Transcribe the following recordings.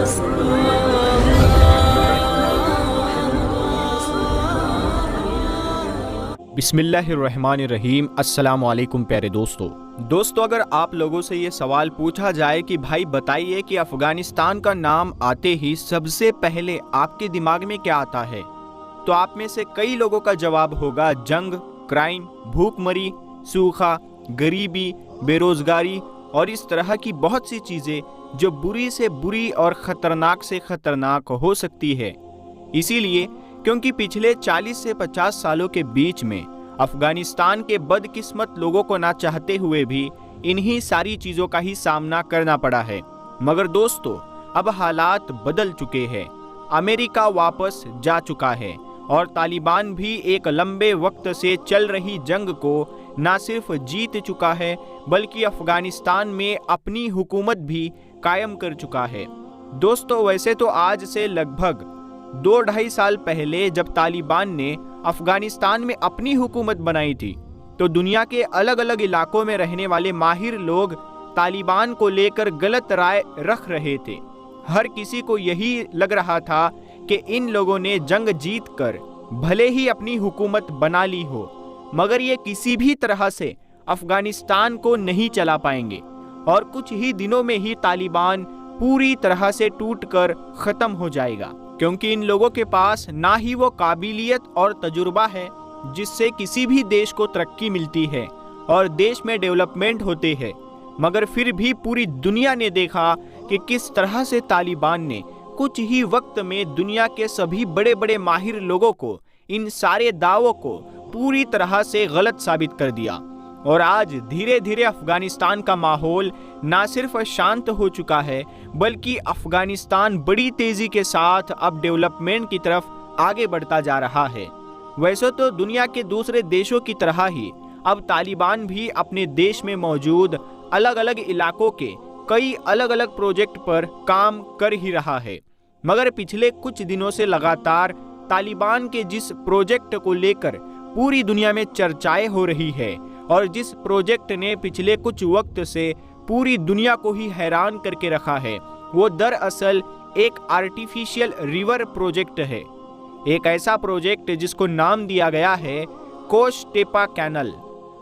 बिस्मिल्लाहिर्रहमानिर्रहीम। अस्सलामुअलैकुम प्यारे दोस्तों, अगर आप लोगों से ये सवाल पूछा जाए कि भाई बताइए कि अफ़गानिस्तान का नाम आते ही सबसे पहले आपके दिमाग में क्या आता है, तो आप में से कई लोगों का जवाब होगा जंग, क्राइम, भूखमरी, सूखा, गरीबी, बेरोज़गारी और इस तरह की बहुत सी चीज़ें जो बुरी से बुरी और ख़तरनाक से ख़तरनाक हो सकती है। इसीलिए क्योंकि पिछले 40 से 50 सालों के बीच में अफगानिस्तान के बदकिस्मत लोगों को ना चाहते हुए भी इन्हीं सारी चीज़ों का ही सामना करना पड़ा है। मगर दोस्तों, अब हालात बदल चुके हैं। अमेरिका वापस जा चुका है और तालिबान भी एक लंबे वक्त से चल रही जंग को ना सिर्फ जीत चुका है बल्कि अफगानिस्तान में अपनी हुकूमत भी कायम कर चुका है। दोस्तों, वैसे तो आज से लगभग 2-2.5 साल पहले जब तालिबान ने अफगानिस्तान में अपनी हुकूमत बनाई थी, तो दुनिया के अलग अलग इलाकों में रहने वाले माहिर लोग तालिबान को लेकर गलत राय रख रहे थे। हर किसी को यही लग रहा था कि इन लोगों ने जंग जीत कर भले ही अपनी हुकूमत बना ली हो, मगर ये किसी भी तरह से अफगानिस्तान को नहीं चला पाएंगे और कुछ ही दिनों में ही तालिबान पूरी तरह से टूटकर ख़त्म हो जाएगा, क्योंकि इन लोगों के पास ना ही वो काबिलियत और तजुर्बा है जिससे किसी भी देश को तरक्की मिलती है और देश में डेवलपमेंट होते हैं। मगर फिर भी पूरी दुनिया ने देखा कि किस तरह से तालिबान ने कुछ ही वक्त में दुनिया के सभी बड़े बड़े माहिर लोगों को, इन सारे दावों को पूरी तरह से गलत साबित कर दिया। और आज धीरे धीरे अफगानिस्तान का माहौल ना सिर्फ शांत हो चुका है बल्कि अफगानिस्तान बड़ी तेजी के साथ अब डेवलपमेंट की तरफ आगे बढ़ता जा रहा है। वैसे तो दुनिया के दूसरे देशों की तरह ही अब तालिबान भी अपने देश में मौजूद अलग अलग इलाकों के कई अलग अलग प्रोजेक्ट पर काम कर ही रहा है, मगर पिछले कुछ दिनों से लगातार तालिबान के जिस प्रोजेक्ट को लेकर पूरी दुनिया में चर्चाएं हो रही है और जिस प्रोजेक्ट ने पिछले कुछ वक्त से पूरी दुनिया को ही हैरान करके रखा है, वो दरअसल एक आर्टिफिशियल रिवर प्रोजेक्ट है। एक ऐसा प्रोजेक्ट जिसको नाम दिया गया है कोश टेपा कैनल।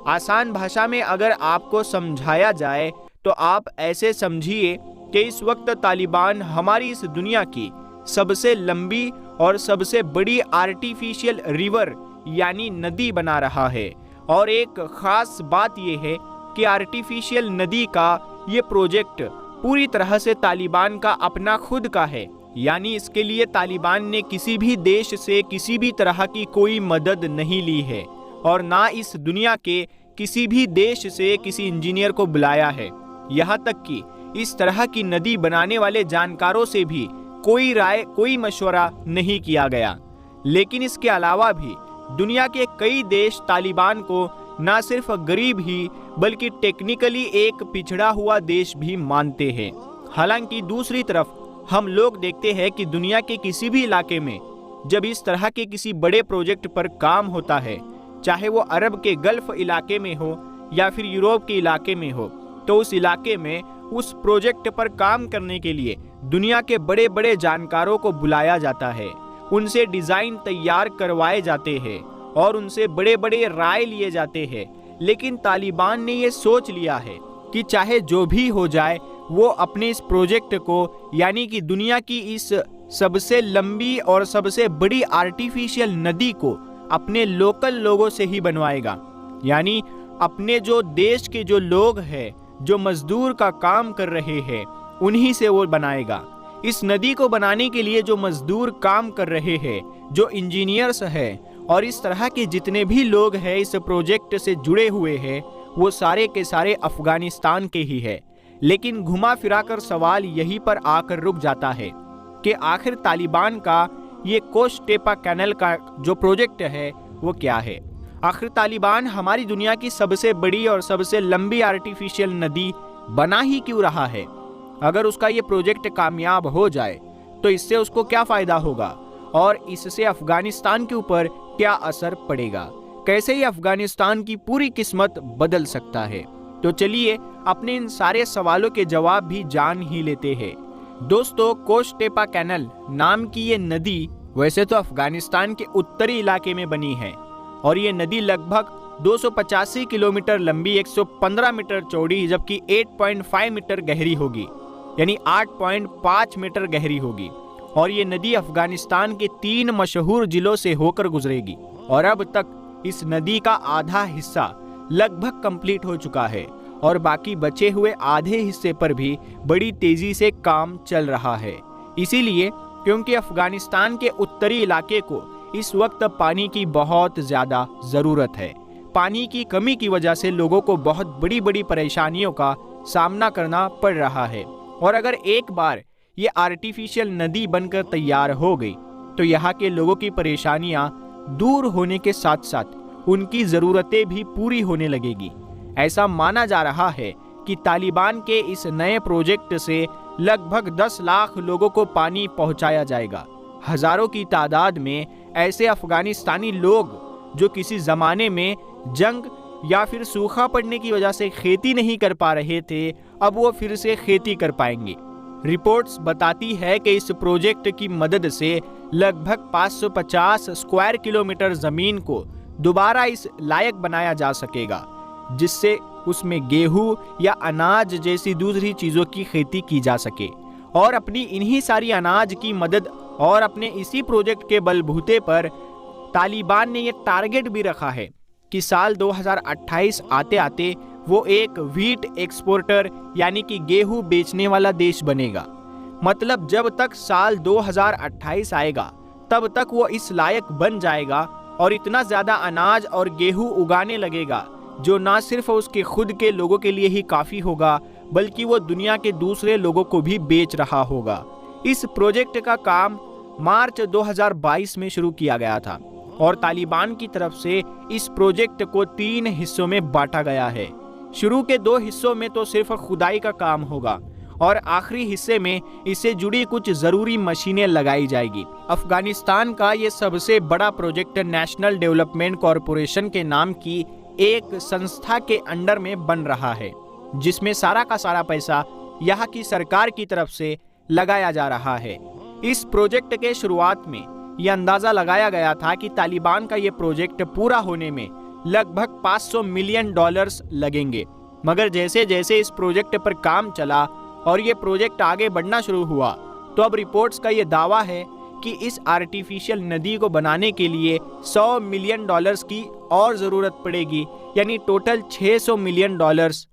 आसान भाषा में अगर आपको समझाया जाए तो आप ऐसे समझिए कि इस वक्त तालिबान हमारी इस दुनिया की सबसे लंबी और सबसे बड़ी आर्टिफिशियल रिवर यानी नदी बना रहा है। और एक ख़ास बात यह है कि आर्टिफिशियल नदी का ये प्रोजेक्ट पूरी तरह से तालिबान का अपना खुद का है, यानी इसके लिए तालिबान ने किसी भी देश से किसी भी तरह की कोई मदद नहीं ली है और ना इस दुनिया के किसी भी देश से किसी इंजीनियर को बुलाया है। यहाँ तक कि इस तरह की नदी बनाने वाले जानकारों से भी कोई राय, कोई मशवरा नहीं किया गया। लेकिन इसके अलावा भी दुनिया के कई देश तालिबान को ना सिर्फ गरीब ही बल्कि टेक्निकली एक पिछड़ा हुआ देश भी मानते हैं। हालांकि दूसरी तरफ हम लोग देखते हैं कि दुनिया के किसी भी इलाके में जब इस तरह के किसी बड़े प्रोजेक्ट पर काम होता है, चाहे वो अरब के गल्फ इलाके में हो या फिर यूरोप के इलाके में हो, तो उस इलाके में उस प्रोजेक्ट पर काम करने के लिए दुनिया के बड़े बड़े जानकारों को बुलाया जाता है, उनसे डिज़ाइन तैयार करवाए जाते हैं और उनसे बड़े बड़े राय लिए जाते हैं। लेकिन तालिबान ने ये सोच लिया है कि चाहे जो भी हो जाए वो अपने इस प्रोजेक्ट को, यानी कि दुनिया की इस सबसे लंबी और सबसे बड़ी आर्टिफिशियल नदी को अपने लोकल लोगों से ही बनवाएगा, यानी अपने जो देश के जो लोग हैं, जो मजदूर का काम कर रहे हैं, उन्हीं से वो बनाएगा। इस नदी को बनाने के लिए जो मजदूर काम कर रहे हैं, जो इंजीनियर्स हैं और इस तरह के जितने भी लोग हैं इस प्रोजेक्ट से जुड़े हुए हैं, वो सारे के सारे अफगानिस्तान के ही है। लेकिन घुमा फिरा कर सवाल यहीं पर आकर रुक जाता है कि आखिर तालिबान का ये कोश टेपा कैनल का जो प्रोजेक्ट है वो क्या है। आखिर तालिबान हमारी दुनिया की सबसे बड़ी और सबसे लंबी आर्टिफिशियल नदी बना ही क्यों रहा है। अगर उसका ये प्रोजेक्ट कामयाब हो जाए तो इससे उसको क्या फ़ायदा होगा और इससे अफगानिस्तान के ऊपर क्या असर पड़ेगा, कैसे ये अफगानिस्तान की पूरी किस्मत बदल सकता है। तो चलिए अपने इन सारे सवालों के जवाब भी जान ही लेते हैं। दोस्तों, कोस्टेपा कैनल नाम की ये नदी वैसे तो अफगानिस्तान के उत्तरी इलाके में बनी है और ये नदी लगभग 285 किलोमीटर लंबी, 115 मीटर चौड़ी, जबकि 8.5 मीटर गहरी होगी, यानी 8.5 मीटर गहरी होगी। और ये नदी अफगानिस्तान के 3 मशहूर जिलों से होकर गुजरेगी और अब तक इस नदी का आधा हिस्सा लगभग कंप्लीट हो चुका है और बाकी बचे हुए आधे हिस्से पर भी बड़ी तेजी से काम चल रहा है। इसीलिए क्योंकि अफगानिस्तान के उत्तरी इलाके को इस वक्त पानी की बहुत ज़्यादा ज़रूरत है। पानी की कमी की वजह से लोगों को बहुत बड़ी बड़ी परेशानियों का सामना करना पड़ रहा है और अगर एक बार ये आर्टिफिशियल नदी बनकर तैयार हो गई तो यहाँ के लोगों की परेशानियाँ दूर होने के साथ साथ उनकी ज़रूरतें भी पूरी होने लगेगी। ऐसा माना जा रहा है कि तालिबान के इस नए प्रोजेक्ट से लगभग 10 लाख लोगों को पानी पहुंचाया जाएगा। हजारों की तादाद में ऐसे अफगानिस्तानी लोग जो किसी ज़माने में जंग या फिर सूखा पड़ने की वजह से खेती नहीं कर पा रहे थे, अब वो फिर से खेती कर पाएंगे। रिपोर्ट्स बताती है कि इस प्रोजेक्ट की मदद से लगभग 550 स्क्वायर किलोमीटर ज़मीन को दोबारा इस लायक बनाया जा सकेगा, जिससे उसमें गेहूं या अनाज जैसी दूसरी चीज़ों की खेती की जा सके। और अपनी इन्हीं सारी अनाज की मदद और अपने इसी प्रोजेक्ट के बलबूते पर तालिबान ने ये टारगेट भी रखा है कि साल 2028 आते आते वो एक व्हीट एक्सपोर्टर यानी कि गेहूं बेचने वाला देश बनेगा। मतलब जब तक साल 2028 आएगा तब तक वो इस लायक बन जाएगा और इतना ज़्यादा अनाज और गेहूं उगाने लगेगा जो ना सिर्फ उसके खुद के लोगों के लिए ही काफ़ी होगा बल्कि वो दुनिया के दूसरे लोगों को भी बेच रहा होगा। इस प्रोजेक्ट का काम मार्च 2022 में शुरू किया गया था और तालिबान की तरफ से इस प्रोजेक्ट को 3 हिस्सों में बांटा गया है। शुरू के 2 हिस्सों में तो सिर्फ खुदाई का काम होगा और आखिरी हिस्से में इससे जुड़ी कुछ ज़रूरी मशीनें लगाई जाएगी। अफगानिस्तान का ये सबसे बड़ा प्रोजेक्ट नेशनल डेवलपमेंट कॉरपोरेशन के नाम की एक संस्था के अंडर में बन रहा है, जिसमें सारा का सारा पैसा यहाँ की सरकार की तरफ से लगाया जा रहा है। इस प्रोजेक्ट के शुरुआत में यह अंदाज़ा लगाया गया था कि तालिबान का ये प्रोजेक्ट पूरा होने में लगभग $500 मिलियन लगेंगे, मगर जैसे जैसे इस प्रोजेक्ट पर काम चला और ये प्रोजेक्ट आगे बढ़ना शुरू हुआ तो अब रिपोर्ट्स का ये दावा है कि इस आर्टिफिशियल नदी को बनाने के लिए $100 मिलियन की और ज़रूरत पड़ेगी, यानी टोटल $600 मिलियन।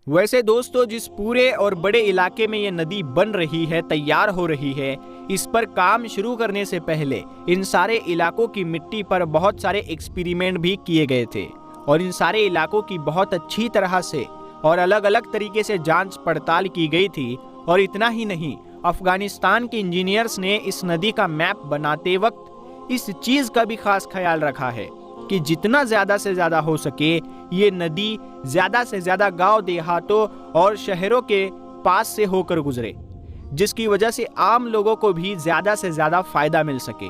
वैसे दोस्तों, जिस पूरे और बड़े इलाके में ये नदी बन रही है, तैयार हो रही है, इस पर काम शुरू करने से पहले इन सारे इलाकों की मिट्टी पर बहुत सारे एक्सपेरिमेंट भी किए गए थे और इन सारे इलाकों की बहुत अच्छी तरह से और अलग अलग तरीके से जांच पड़ताल की गई थी। और इतना ही नहीं, अफगानिस्तान के इंजीनियर्स ने इस नदी का मैप बनाते वक्त इस चीज़ का भी खास ख्याल रखा है कि जितना ज़्यादा से ज़्यादा हो सके ये नदी ज़्यादा से ज़्यादा गांव देहातों और शहरों के पास से होकर गुजरे, जिसकी वजह से आम लोगों को भी ज़्यादा से ज़्यादा फ़ायदा मिल सके।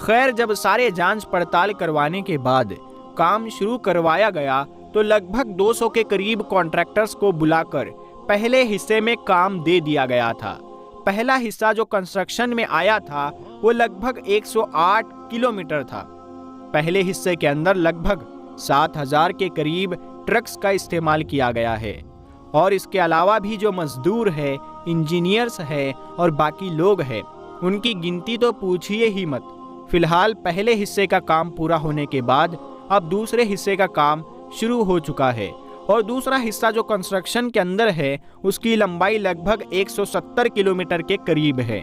खैर, जब सारे जांच पड़ताल करवाने के बाद काम शुरू करवाया गया तो लगभग 200 के करीब कॉन्ट्रैक्टर्स को बुलाकर पहले हिस्से में काम दे दिया गया था। पहला हिस्सा जो कंस्ट्रक्शन में आया था वो लगभग 108 किलोमीटर था। पहले हिस्से के अंदर लगभग 7000 के करीब ट्रक्स का इस्तेमाल किया गया है और इसके अलावा भी जो मजदूर है, इंजीनियर्स है और बाकी लोग हैं, उनकी गिनती तो पूछिए ही मत। फिलहाल पहले हिस्से का काम पूरा होने के बाद अब दूसरे हिस्से का काम शुरू हो चुका है और दूसरा हिस्सा जो कंस्ट्रक्शन के अंदर है उसकी लंबाई लगभग 170 किलोमीटर के करीब है।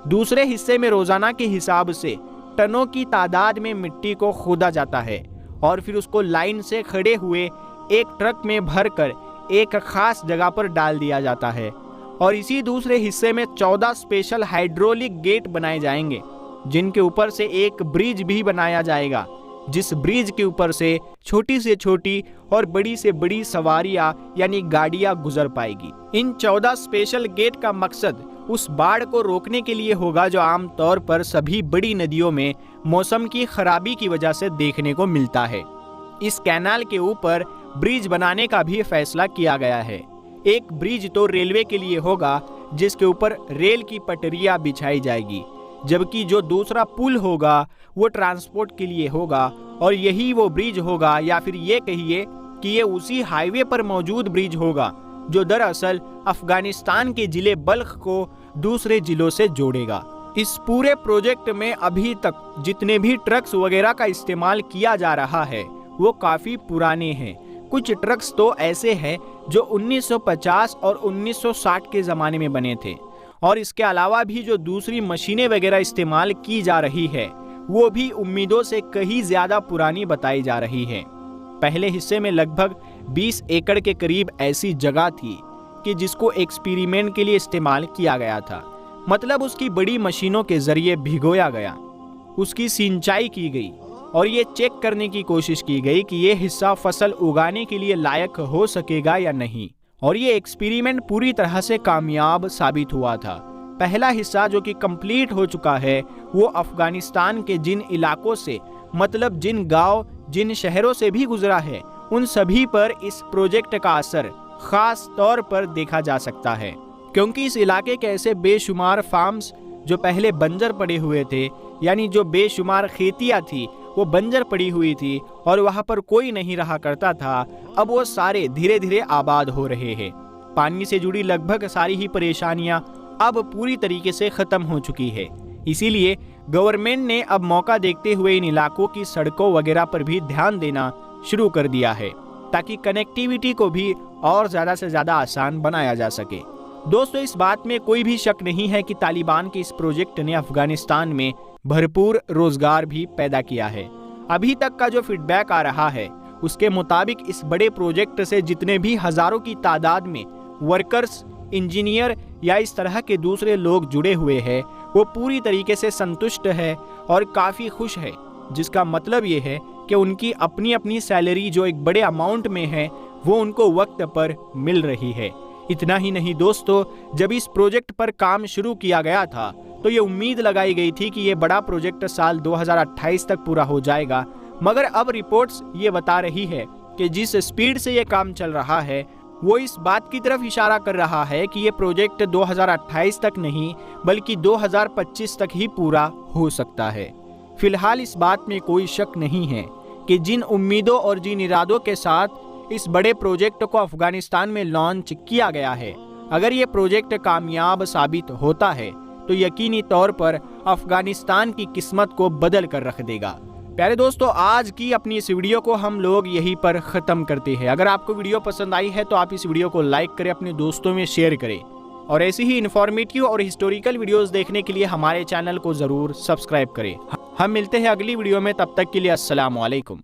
दूसरे हिस्से में रोजाना के हिसाब से टनों की तादाद में मिट्टी को खोदा जाता है और फिर उसको लाइन से खड़े हुए एक ट्रक में भरकर एक खास जगह पर डाल दिया जाता है और इसी दूसरे हिस्से में 14 स्पेशल हाइड्रोलिक गेट बनाए जाएंगे, जिनके ऊपर से एक ब्रिज भी बनाया जाएगा, जिस ब्रिज के ऊपर से छोटी से छोटी और बड़ी से बड़ी सवारियां यानी गाड़ियां गुजर पाएगी। इन 14 स्पेशल गेट का मकसद उस बाढ़ को रोकने के लिए होगा जो आमतौर पर सभी बड़ी नदियों में मौसम की खराबी की वजह से देखने को मिलता है। इस कैनाल के ऊपर ब्रिज बनाने का भी फैसला किया गया है। एक ब्रिज तो रेलवे के लिए होगा, जिसके ऊपर रेल की पटरियां बिछाई जाएगी, जबकि जो दूसरा पुल होगा वो ट्रांसपोर्ट के लिए होगा और यही वो ब्रिज होगा, या फिर ये कहिए कि ये उसी हाईवे पर मौजूद ब्रिज होगा जो दरअसल अफगानिस्तान के जिले बल्ख को दूसरे जिलों से जोड़ेगा। इस पूरे प्रोजेक्ट में अभी तक जितने भी ट्रक्स वगैरह का इस्तेमाल किया जा रहा है वो काफी पुराने हैं। कुछ ट्रक्स तो ऐसे हैं जो 1950 और 1960 के ज़माने में बने थे, और इसके अलावा भी जो दूसरी मशीनें वगैरह इस्तेमाल की जा रही है वो भी उम्मीदों से कहीं ज़्यादा पुरानी बताई जा रही है। पहले हिस्से में लगभग 20 एकड़ के करीब ऐसी जगह थी कि जिसको एक्सपेरिमेंट के लिए इस्तेमाल किया गया था, मतलब उसकी बड़ी मशीनों के जरिए भिगोया गया, उसकी सिंचाई की गई और ये चेक करने की कोशिश की गई कि ये हिस्सा फसल उगाने के लिए लायक हो सकेगा या नहीं, और ये एक्सपेरिमेंट पूरी तरह से कामयाब साबित हुआ था। पहला हिस्सा जो कि कंप्लीट हो चुका है वो अफगानिस्तान के जिन इलाकों से, मतलब जिन गांव जिन शहरों से भी गुजरा है, उन सभी पर इस प्रोजेक्ट का असर खास तौर पर देखा जा सकता है, क्योंकि इस इलाके के ऐसे बेशुमार फार्म्स जो पहले बंजर पड़े हुए थे, यानी जो बेशुमार खेतियां थी वो बंजर पड़ी हुई थी और वहां पर कोई नहीं रहा करता था, अब वो सारे धीरे धीरे आबाद हो रहे हैं। पानी से जुड़ी लगभग सारी ही परेशानियां अब पूरी तरीके से खत्म हो चुकी है। इसीलिए गवर्नमेंट ने अब मौका देखते हुए इन इलाकों की सड़कों वगैरह पर भी ध्यान देना शुरू कर दिया है, ताकि कनेक्टिविटी को भी और ज़्यादा से ज़्यादा आसान बनाया जा सके। दोस्तों, इस बात में कोई भी शक नहीं है कि तालिबान के इस प्रोजेक्ट ने अफगानिस्तान में भरपूर रोजगार भी पैदा किया है। अभी तक का जो फीडबैक आ रहा है उसके मुताबिक इस बड़े प्रोजेक्ट से जितने भी हजारों की तादाद में वर्कर्स, इंजीनियर या इस तरह के दूसरे लोग जुड़े हुए हैं वो पूरी तरीके से संतुष्ट है और काफ़ी खुश है, जिसका मतलब ये है कि उनकी अपनी अपनी सैलरी जो एक बड़े अमाउंट में है वो उनको वक्त पर मिल रही है। इतना ही नहीं दोस्तों, जब इस प्रोजेक्ट पर काम शुरू किया गया था तो ये उम्मीद लगाई गई थी कि ये बड़ा प्रोजेक्ट साल 2028 तक पूरा हो जाएगा, मगर अब रिपोर्ट्स ये बता रही है कि जिस स्पीड से ये काम चल रहा है वो इस बात की तरफ इशारा कर रहा है कि ये प्रोजेक्ट 2028 तक नहीं बल्कि 2025 तक ही पूरा हो सकता है। फिलहाल इस बात में कोई शक नहीं है कि जिन उम्मीदों और जिन इरादों के साथ इस बड़े प्रोजेक्ट को अफगानिस्तान में लॉन्च किया गया है, अगर ये प्रोजेक्ट कामयाब साबित होता है तो यकीनी तौर पर अफगानिस्तान की किस्मत को बदल कर रख देगा। प्यारे दोस्तों, आज की अपनी इस वीडियो को हम लोग यहीं पर ख़त्म करते हैं। अगर आपको वीडियो पसंद आई है तो आप इस वीडियो को लाइक करें, अपने दोस्तों में शेयर करें, और ऐसी ही इन्फॉर्मेटिव और हिस्टोरिकल वीडियोस देखने के लिए हमारे चैनल को ज़रूर सब्सक्राइब करें। हम मिलते हैं अगली वीडियो में, तब तक के लिए अस्सलाम वालेकुम।